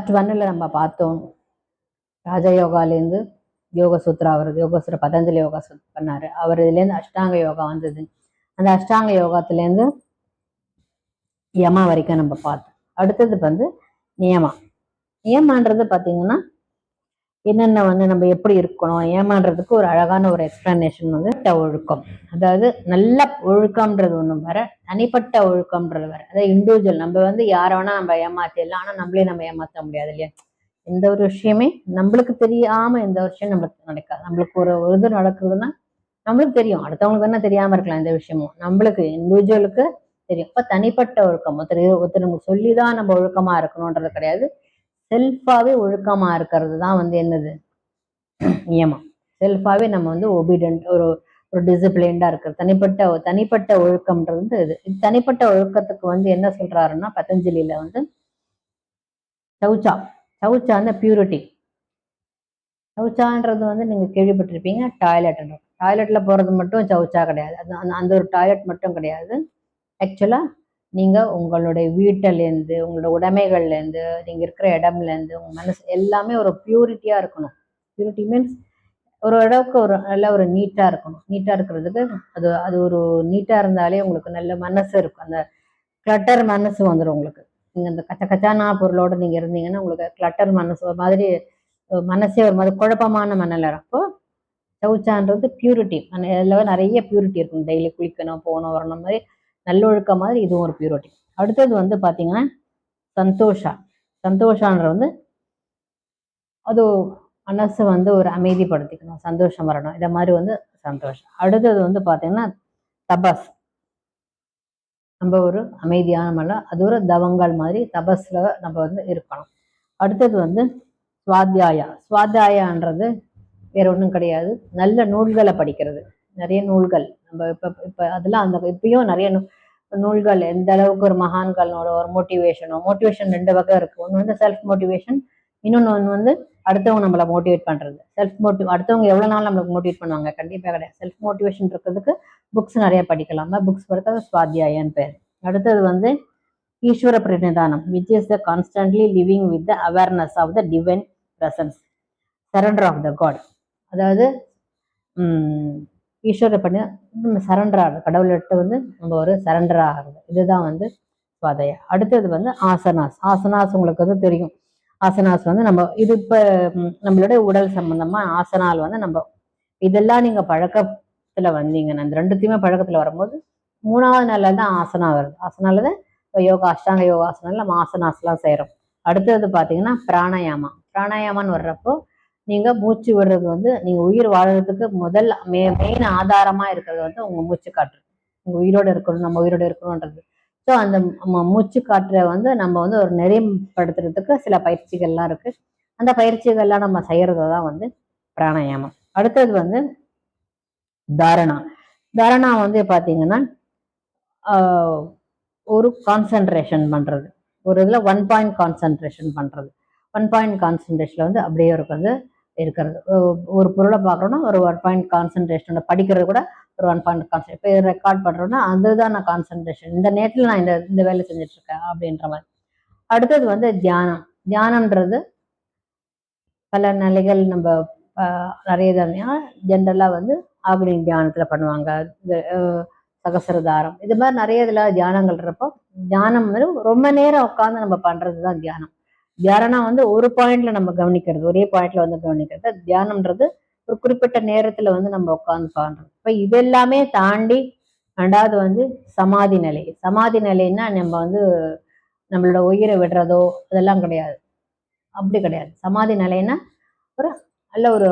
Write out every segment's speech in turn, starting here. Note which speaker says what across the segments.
Speaker 1: Part 1ல் நம்ம பார்த்தோம். ராஜயோகாலேருந்து யோக சூத்ரா வருது. யோக சூத்ரா பதஞ்சலி யோகா பண்ணாரு. அவர் இதுலேருந்து அஷ்டாங்க யோகா வந்தது. அந்த அஷ்டாங்க யோகத்துலேருந்து யமா வரைக்கும் நம்ம பார்த்தோம். அடுத்தது வந்து நியமா. நியமான்றது பார்த்தீங்கன்னா என்னென்ன நம்ம எப்படி இருக்கணும், ஏமான்றதுக்கு ஒரு அழகான ஒரு எக்ஸ்பிளனேஷன் ஒழுக்கம். அதாவது நல்ல ஒழுக்கம்ன்றது ஒண்ணு வேற, தனிப்பட்ட ஒழுக்கம்ன்றது வேற. அதாவது இண்டிவிஜுவல். நம்ம யார வேணா நம்ம ஏமாத்திடலாம், ஆனா நம்மளே நம்ம ஏமாத்த முடியாது இல்லையா? எந்த ஒரு விஷயமே நம்மளுக்கு தெரியாம எந்த ஒரு விஷயம் நம்மளுக்கு நடக்காது. நம்மளுக்கு ஒரு இது நடக்குதுன்னா நம்மளுக்கு தெரியும், அடுத்தவங்களுக்கு என்ன தெரியாம இருக்கலாம் எந்த விஷயமும், நம்மளுக்கு இண்டிவிஜுவலுக்கு தெரியும். இப்ப தனிப்பட்ட ஒழுக்கம், ஒருத்தர் நமக்கு சொல்லிதான் நம்ம ஒழுக்கமா இருக்கணும்ன்றது கிடையாது. செல்ஃபாவே ஒழுக்கமா இருக்கிறது தான் என்னது நியமம். செல்ஃபாவே நம்ம ஒபீடியன்ட், ஒரு டிசிப்ளின்டா இருக்கிறது. தனிப்பட்ட ஒழுக்கம்ன்றது இது. தனிப்பட்ட ஒழுக்கத்துக்கு என்ன சொல்றாருன்னா பதஞ்சலியில சௌச்சா. சௌச்சா பியூரிட்டி. சௌச்சான்றது நீங்க கேள்விப்பட்டிருப்பீங்க. டாய்லெட்ல போறது மட்டும் சௌச்சா கிடையாது. அந்த ஒரு டாய்லெட் மட்டும் கிடையாது. ஆக்சுவலா நீங்க உங்களுடைய வீட்டிலேருந்து, உங்களோட உடைமைகள்லேருந்து, நீங்க இருக்கிற இடம்லேருந்து, உங்க மனசு எல்லாமே ஒரு பியூரிட்டியா இருக்கணும். பியூரிட்டி மீன்ஸ் ஒரு அளவுக்கு நல்ல ஒரு நீட்டா இருக்கணும். நீட்டா இருக்கிறதுக்கு அது ஒரு நீட்டா இருந்தாலே உங்களுக்கு நல்ல மனசு இருக்கும். அந்த கிளட்டர் மனசு வந்துடும் உங்களுக்கு. நீங்க அந்த கச்சானா பொருளோட நீங்க இருந்தீங்கன்னா உங்களுக்கு கிளட்டர் மனசு ஒரு மாதிரி, மனசே ஒரு மாதிரி குழப்பமான மனநிலை. அப்போ சௌச்சான்றது பியூரிட்டி. அதில் நிறைய பியூரிட்டி இருக்கும். டெய்லி குளிக்கணும், போகணும், வரணும், மாதிரி நல்லொழுக்க மாதிரி இதுவும் ஒரு பியூரிட்டி. அடுத்தது பார்த்தீங்கன்னா சந்தோஷா. சந்தோஷான்ற அது மனசு ஒரு அமைதிப்படுத்திக்கணும், சந்தோஷம் வரணும், இதை மாதிரி சந்தோஷம். அடுத்தது பார்த்தீங்கன்னா தபஸ். நம்ம ஒரு அமைதியான மலை, அது ஒரு தவங்கள் மாதிரி தபஸ்ல நம்ம இருக்கணும். அடுத்தது சுவாத்தியாயா. சுவாத்தியாயான்றது வேற ஒன்றும் கிடையாது, நல்ல நூல்களை படிக்கிறது. நிறைய நூல்கள் நம்ம இப்ப அதெல்லாம் இப்பயும் நிறைய நூல்கள், எந்த அளவுக்கு ஒரு மகான்களோட ஒரு மோட்டிவேஷன் 2 வகை இருக்கு. ஒன்று செல்ஃப் மோட்டிவேஷன், இன்னொன்று அடுத்தவங்க நம்மளை மோட்டிவேட் பண்றது. அடுத்தவங்க எவ்வளவு நாள் நம்மளுக்கு மோட்டிவேட் பண்ணுவாங்க? கண்டிப்பா கிடையாது. செல்ஃப் மோட்டிவேஷன் இருக்கிறதுக்கு புக்ஸ் நிறைய படிக்கலாம். புக்ஸ் படிக்கிறது சுவாத்தியாயன்னு பேர். அடுத்தது ஈஸ்வர பிரணிதானம், which is the constantly living with the awareness of the divine presence, surrender of the god. அதாவது ஈஸ்வர பண்ணி நம்ம சரண்டர் ஆகுது, கடவுள்கிட்ட நம்ம ஒரு சரண்டர் ஆகுது. இதுதான் சுவாதயா. அடுத்தது ஆசனாஸ். ஆசனாஸ் உங்களுக்கு தெரியும். ஆசனாஸ் நம்ம இது இப்ப நம்மளுடைய உடல் சம்பந்தமா ஆசனால் நம்ம இதெல்லாம் நீங்க பழக்கத்துல வந்தீங்கன்னா, அந்த 2த்தையுமே பழக்கத்துல வரும்போது 3வது நாள்ல தான் ஆசனா வருது. ஆசனாலதான் யோகா, அஷ்டாங்க யோகாசனால நம்ம ஆசனாஸ்லாம் செய்யறோம். அடுத்தது பாத்தீங்கன்னா பிராணாயாமா. பிராணாயாமான்னு வர்றப்போ நீங்க மூச்சு விடுறது நீங்க உயிர் வாழறதுக்கு முதல் மெயின் ஆதாரமா இருக்கிறது உங்க மூச்சு காற்று. உங்க உயிரோட இருக்கணும், நம்ம உயிரோட இருக்கணும்ன்றது. ஸோ அந்த மூச்சு காற்றை நம்ம ஒரு நெறிப்படுத்துறதுக்கு சில பயிற்சிகள்லாம் இருக்கு. அந்த பயிற்சிகள்லாம் நம்ம செய்யறது தான் பிராணாயாமம். அடுத்தது தாரணா. தாரணா பாத்தீங்கன்னா ஒரு கான்சென்ட்ரேஷன் பண்றது. ஒரு இதுல 1 பாயிண்ட் கான்சென்ட்ரேஷன் பண்றது. 1 பாயிண்ட் கான்சென்ட்ரேஷன்ல அப்படியே இருக்கிறது. ஒரு பொருளை பார்க்கறோம்னா ஒரு 1 பாயிண்ட் கான்சென்ட்ரேஷன். படிக்கிறது கூட ஒரு 1 பாயிண்ட் கான்சென்ட்ரேஷன். இப்போ ரெக்கார்ட் பண்றோம்னா அதுதான் நான் கான்சென்ட்ரேஷன், இந்த நேரத்துல நான் இந்த வேலை செஞ்சுட்டு இருக்கேன் அப்படின்ற மாதிரி. அடுத்தது தியானம். தியானம்ன்றது பல நிலைகள் நம்ம நிறைய ஜென்ரலா ஆக்னி தியானத்துல பண்ணுவாங்க, சகசிரதாரம், இது மாதிரி நிறைய இதுல தியானங்கள் இருப்போ தியானம் ரொம்ப நேரம் உட்காந்து நம்ம பண்றதுதான் தியானம். தியானம் ஒரு பாயிண்ட்ல நம்ம கவனிக்கிறது, ஒரே பாயிண்ட்ல கவனிக்கிறது தியானம்ன்றது. ஒரு குறிப்பிட்ட நேரத்துல நம்ம உட்காந்து பண்றோம். இப்ப இதெல்லாமே தாண்டி 2வது சமாதி நிலை. சமாதி நிலைன்னா நம்ம நம்மளோட உயிரை விடுறதோ அதெல்லாம் கிடையாது. அப்படி கிடையாது. சமாதி நிலைன்னா ஒரு நல்ல ஒரு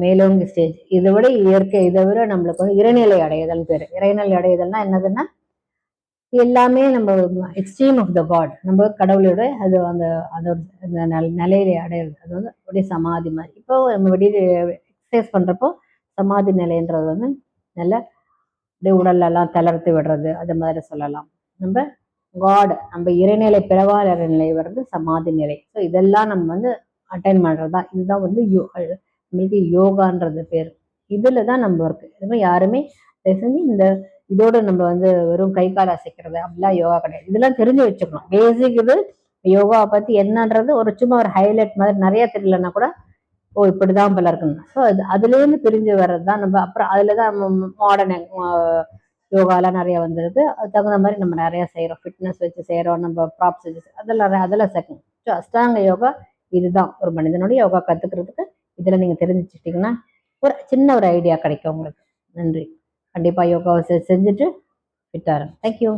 Speaker 1: மேலோங்கி ஸ்டேஜ். இதை விட இயற்கை, இதை விட நம்மளுக்கு இறைநிலை அடையுதல் பேரு. இறைநிலை அடையுதல்னா என்னதுன்னா எல்லாமே நம்ம எக்ஸ்ட்ரீம் ஆஃப் த காட், நம்ம கடவுளோட அது நிலையில அடையிறது. அது அப்படியே சமாதி மாதிரி. இப்போ நம்ம வெளியில எக்ஸசைஸ் பண்றப்போ சமாதி நிலைன்றது நல்ல அப்படியே உடல்ல எல்லாம் தளர்த்து விடுறது, அது மாதிரி சொல்லலாம். நம்ம காட், நம்ம இறைநிலை, பிறவாத இறைநிலை சமாதி நிலை. ஸோ இதெல்லாம் நம்ம அட்டைன் பண்றதுதான். இதுதான் நம்மளுக்கு யோகான்றது பேர். இதுலதான் நம்ம இருக்கு. இதுமாதிரி யாருமே செஞ்சு இதோட நம்ம வெறும் கை கால் அசைக்கிறது அப்படிலாம் யோகா கிடையாது. இதெல்லாம் தெரிஞ்சு வச்சுக்கணும். பேசிக் இது யோகாவை பற்றி என்னன்றது ஒரு சும்மா ஒரு ஹைலைட் மாதிரி நிறைய தெரியலன்னா கூட ஓ இப்படிதான் போல இருக்குன்னு. ஸோ அதுலேருந்து பிரிஞ்சு வர்றது தான் நம்ம. அப்புறம் அதில் தான் மாடர்ன் யோகாலாம் நிறைய வந்துருக்கு. அது தகுந்த மாதிரி நம்ம நிறைய செய்கிறோம், ஃபிட்னஸ் வச்சு செய்கிறோம், நம்ம ப்ராப்ஸ் வச்சு அதெல்லாம் செகண்ட். ஸோ அஷ்டாங்க யோகா இதுதான். ஒரு மனிதனுடைய யோகா கற்றுக்கிறதுக்கு இதில் நீங்கள் தெரிஞ்சுக்கிட்டிங்கன்னா ஒரு சின்ன ஒரு ஐடியா கிடைக்கும் உங்களுக்கு. நன்றி. கண்டிப்பாக யோகாவை செஞ்சுட்டு ஃபிட்டாக இருங்க. தேங்க்யூ.